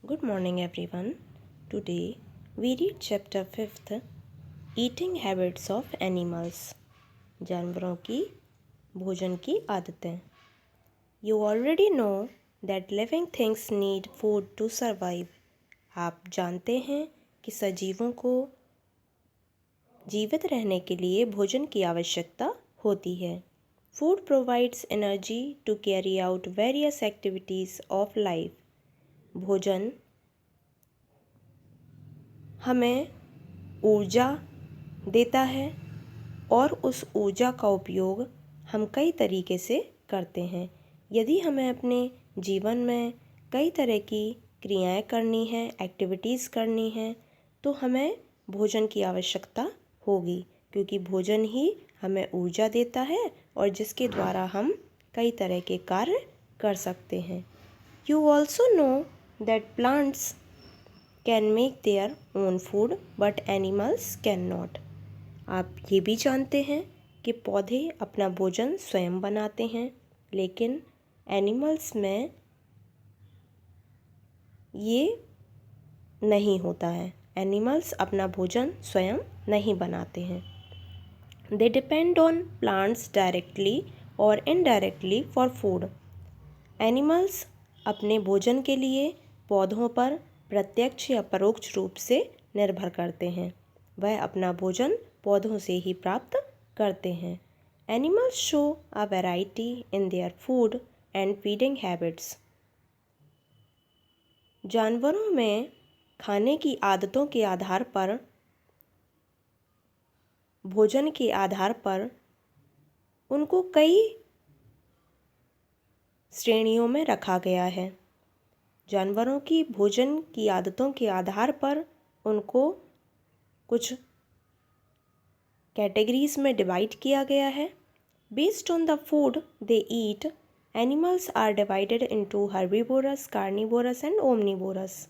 Good morning, everyone. Today we read chapter 5th Eating Habits of Animals. जानवरों की भोजन की आदतें. You already know that living things need food to survive. आप जानते हैं कि सजीवों को जीवित रहने के लिए भोजन की आवश्यकता होती है. Food provides energy to carry out various activities of life. भोजन हमें ऊर्जा देता है और उस ऊर्जा का उपयोग हम कई तरीके से करते हैं. यदि हमें अपने जीवन में कई तरह की क्रियाएं करनी हैं, एक्टिविटीज़ करनी हैं, तो हमें भोजन की आवश्यकता होगी, क्योंकि भोजन ही हमें ऊर्जा देता है और जिसके द्वारा हम कई तरह के कार्य कर सकते हैं. You also know that plants can make their own food but animals can not. आप ये भी जानते हैं कि पौधे अपना भोजन स्वयं बनाते हैं, लेकिन एनिमल्स में ये नहीं होता है. एनिमल्स अपना भोजन स्वयं नहीं बनाते हैं. They depend on plants directly और इनडायरेक्टली फॉर फूड. एनिमल्स अपने भोजन के लिए पौधों पर प्रत्यक्ष या परोक्ष रूप से निर्भर करते हैं. वह अपना भोजन पौधों से ही प्राप्त करते हैं. Animals show a variety in their food and feeding habits. जानवरों में खाने की आदतों के आधार पर, भोजन के आधार पर उनको कई श्रेणियों में रखा गया है. जानवरों की भोजन की आदतों के आधार पर उनको कुछ कैटेगरीज में डिवाइड किया गया है. Based on the food they eat, animals are divided into herbivorous, carnivorous and omnivorous.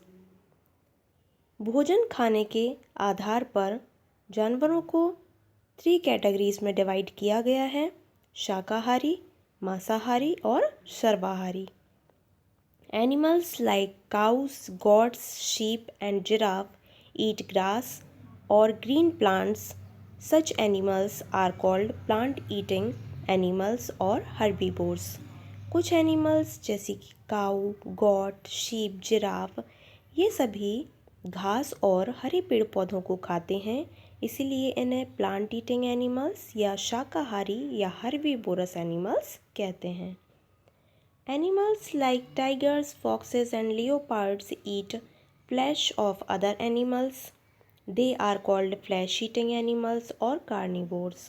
भोजन खाने के आधार पर जानवरों को 3 कैटेगरीज में डिवाइड किया गया है: शाकाहारी, मांसाहारी और सर्वाहारी. Animals like cows, goats, sheep and giraffe eat grass or green plants. Such animals are called plant-eating animals or herbivores. कुछ एनिमल्स जैसे कि काऊ, गॉट, शीप, जिराफ, ये सभी घास और हरे पेड़ पौधों को खाते हैं, इसीलिए इन्हें प्लांट ईटिंग एनिमल्स या शाकाहारी या हर्बीवोरस एनिमल्स कहते हैं. Animals like tigers, foxes and leopards eat flesh of other animals. They are called flesh-eating animals or carnivores.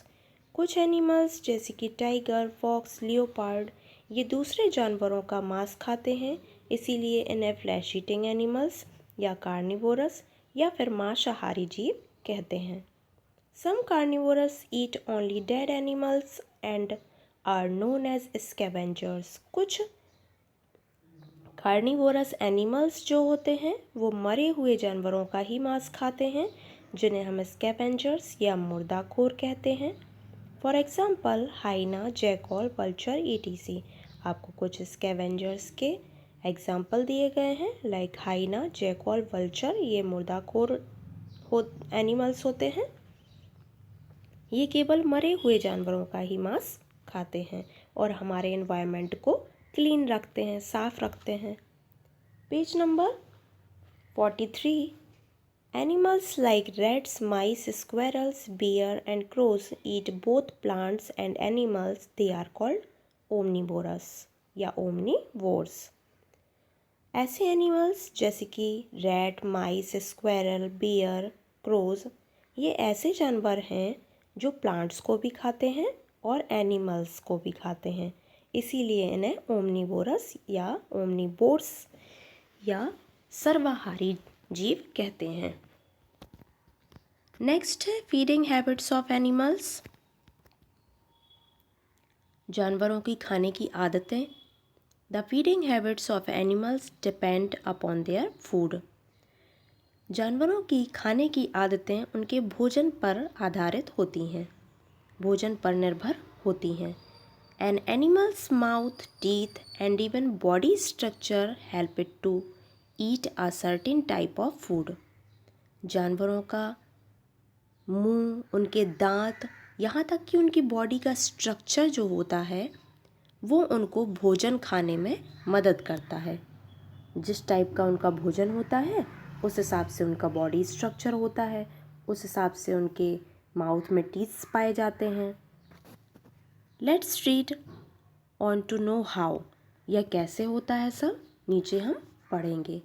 कुछ एनिमल्स जैसे कि टाइगर, फॉक्स, लियोपार्ड ये दूसरे जानवरों का मांस खाते हैं, इसीलिए इन्हें फ्लैश ईटिंग एनिमल्स या कार्निवोरस या फिर मांसाहारी जीव कहते हैं. Some carnivores eat only dead animals and are known as scavengers. कुछ कार्निवोरस एनिमल्स जो होते हैं वो मरे हुए जानवरों का ही मांस खाते हैं, जिन्हें हम स्कैवेंजर्स या मुर्दाखोर कहते हैं. For example hyena, jackal, vulture etc. आपको कुछ स्कैवेंजर्स के एग्जांपल दिए गए हैं, लाइक हाइना, जैकॉल, वल्चर. ये मुर्दाखोर एनिमल्स होते हैं. ये केवल मरे हुए जानवरों का ही मांस खाते हैं और हमारे एनवायरनमेंट को क्लीन रखते हैं, साफ रखते हैं. Page number 43. Animals like rats, mice, squirrels, bear and crows eat both plants and animals. They are called omnivorous या omnivores. ऐसे एनिमल्स जैसे कि रैट, माइस, स्क्वेरल, बियर, क्रोज, ये ऐसे जानवर हैं जो प्लांट्स को भी खाते हैं और एनिमल्स को भी खाते हैं, इसीलिए इन्हें ओमनीवोरस या ओमनीवोर्स या सर्वाहारी जीव कहते हैं. नेक्स्ट है फीडिंग हैबिट्स ऑफ एनिमल्स. जानवरों की खाने की आदतें. The feeding habits of animals depend upon their food. जानवरों की खाने की आदतें उनके भोजन पर आधारित होती हैं, भोजन पर निर्भर होती हैं. An animal's mouth, teeth and even body structure help it to eat a certain type of food. जानवरों का मुंह, उनके दांत, यहाँ तक कि उनकी बॉडी का स्ट्रक्चर जो होता है वो उनको भोजन खाने में मदद करता है। जिस टाइप का उनका भोजन होता है उस हिसाब से उनका बॉडी स्ट्रक्चर होता है, उस हिसाब से उनके माउथ में टीथ्स पाए जाते हैं। Let's read on to know how, यह कैसे होता है सब नीचे हम पढ़ेंगे।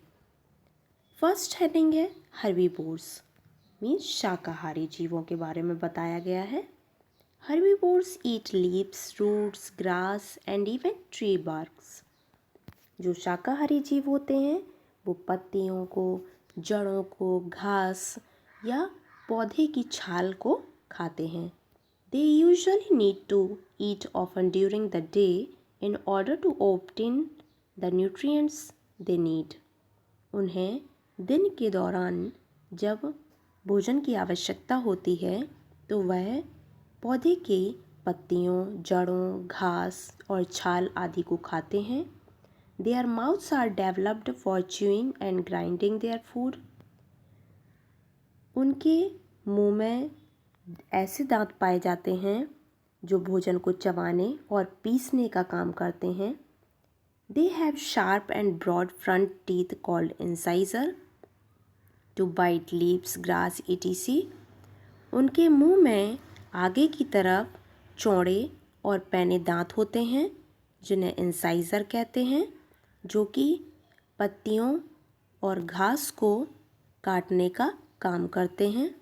फर्स्ट हेडिंग है हर्बीवोर्स, मीन्स शाकाहारी जीवों के बारे में बताया गया है। Herbivores eat leaves, roots, grass and even tree barks. जो शाकाहारी जीव होते हैं वो पत्तियों को, जड़ों को, घास या पौधे की छाल को खाते हैं। They usually need to eat often during the day in order to obtain the nutrients they need. उन्हें दिन के दौरान जब भोजन की आवश्यकता होती है तो वह पौधे के पत्तियों, जड़ों, घास और छाल आदि को खाते हैं। Their mouths are developed for chewing and grinding their food. उनके मुंह में ऐसे दांत पाए जाते हैं जो भोजन को चबाने और पीसने का काम करते हैं। They have sharp and broad front teeth called incisor to bite leaves, grass, etc. उनके मुंह में आगे की तरफ चौड़े और पैने दांत होते हैं जिन्हें इंसाइजर कहते हैं, जो कि पत्तियों और घास को काटने का काम करते हैं।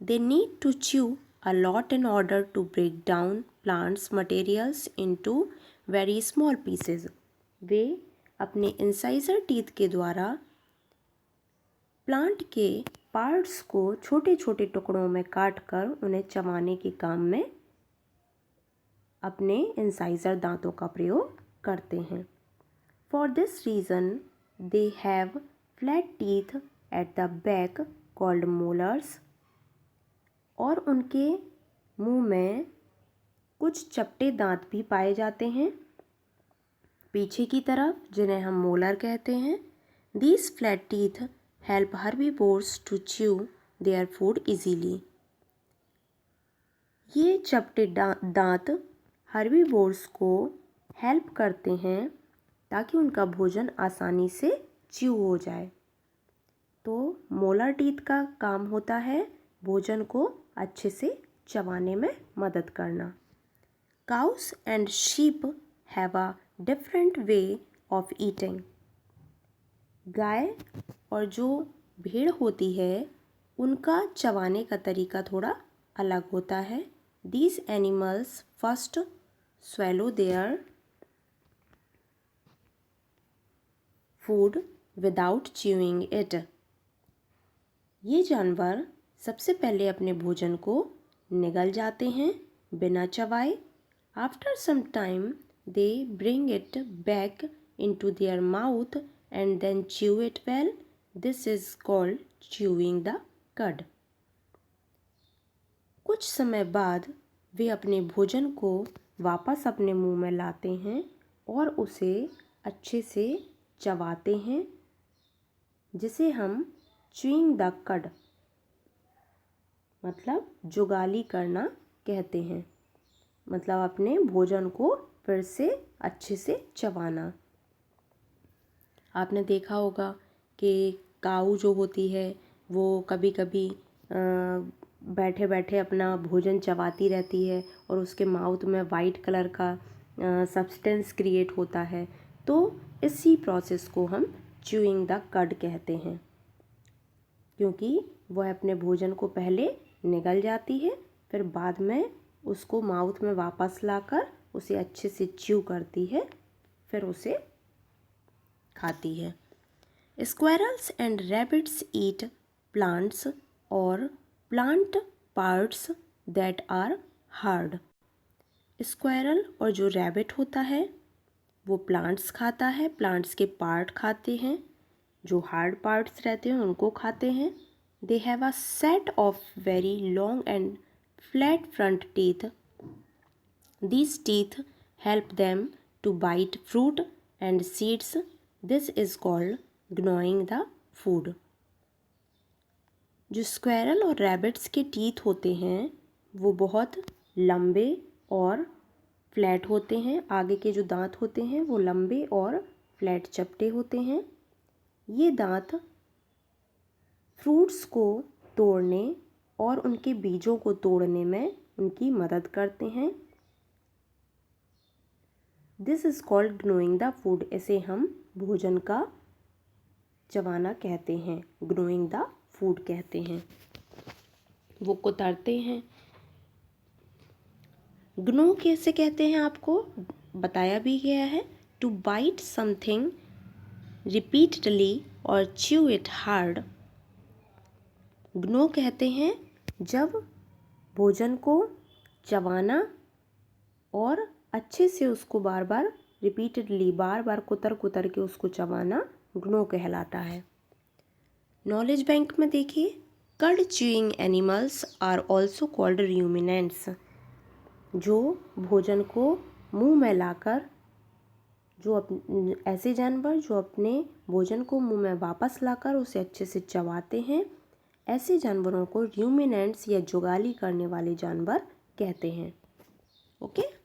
They need to chew a lot in order to break down plants materials into very small pieces. वे अपने इंसाइजर टीथ के द्वारा प्लांट के पार्ट्स को छोटे छोटे टुकड़ों में काटकर उन्हें चबाने के काम में अपने इंसाइजर दांतों का प्रयोग करते हैं। For this reason, they have flat teeth at the back called molars. और उनके मुंह में कुछ चपटे दांत भी पाए जाते हैं पीछे की तरफ, जिन्हें हम मोलर कहते हैं। These flat teeth help herbivores to chew their food easily. ये चपटे दांत हर्बीवोर्स को हेल्प करते हैं ताकि उनका भोजन आसानी से च्यू हो जाए। तो मोलर टीथ का काम होता है भोजन को अच्छे से चबाने में मदद करना। Cows and sheep have a different way of eating. गाय और जो भेड़ होती है उनका चबाने का तरीका थोड़ा अलग होता है। These animals first swallow their food without chewing it. ये जानवर सबसे पहले अपने भोजन को निगल जाते हैं बिना चबाए। After some time, they bring it back into their mouth and then chew it well. This is called chewing the cud. कुछ समय बाद वे अपने भोजन को वापस अपने मुंह में लाते हैं और उसे अच्छे से चबाते हैं, जिसे हम chewing the cud मतलब जुगाली करना कहते हैं। मतलब अपने भोजन को फिर से अच्छे से चबाना। आपने देखा होगा कि काऊ जो होती है वो कभी कभी बैठे बैठे अपना भोजन चबाती रहती है और उसके माउथ में वाइट कलर का सब्सटेंस क्रिएट होता है। तो इसी प्रोसेस को हम च्यूइंग द कड कहते हैं, क्योंकि वह अपने भोजन को पहले निगल जाती है फिर बाद में उसको माउथ में वापस लाकर उसे अच्छे से च्यू करती है, फिर उसे खाती है। Squirrels and rabbits eat plants और plant parts that are hard. Squirrel और जो रैबिट होता है वो प्लांट्स खाता है, प्लांट्स के पार्ट खाते हैं, जो हार्ड पार्ट्स रहते हैं उनको खाते हैं। They have a set of very long and flat front teeth. These teeth help them to bite fruit and seeds. This is called gnawing the food. जो स्क्वेरल और रैबिट्स के टीथ होते हैं वो बहुत लंबे और फ्लैट होते हैं। आगे के जो दांत होते हैं वो लंबे और फ्लैट चपटे होते हैं। ये दांत फ्रूट्स को तोड़ने और उनके बीजों को तोड़ने में उनकी मदद करते हैं। This is called gnawing the food. इसे हम भोजन का चबाना कहते हैं, ग्नोइंग द फूड कहते हैं। वो कुतरते हैं। ग्नो कैसे कहते हैं आपको बताया भी गया है। टू बाइट समथिंग रिपीटेडली और च्यू इट हार्ड। ग्नो कहते हैं जब भोजन को चबाना और अच्छे से उसको बार बार रिपीटेडली बार बार कुतर कुतर के उसको चबाना ग्नो कहलाता है। नॉलेज बैंक में देखिए, cud chewing animals are also called ruminants. जो भोजन को मुंह में लाकर ऐसे जानवर जो अपने भोजन को मुंह में वापस लाकर उसे अच्छे से चबाते हैं, ऐसे जानवरों को रूमिनेंट्स या जुगाली करने वाले जानवर कहते हैं। ओके।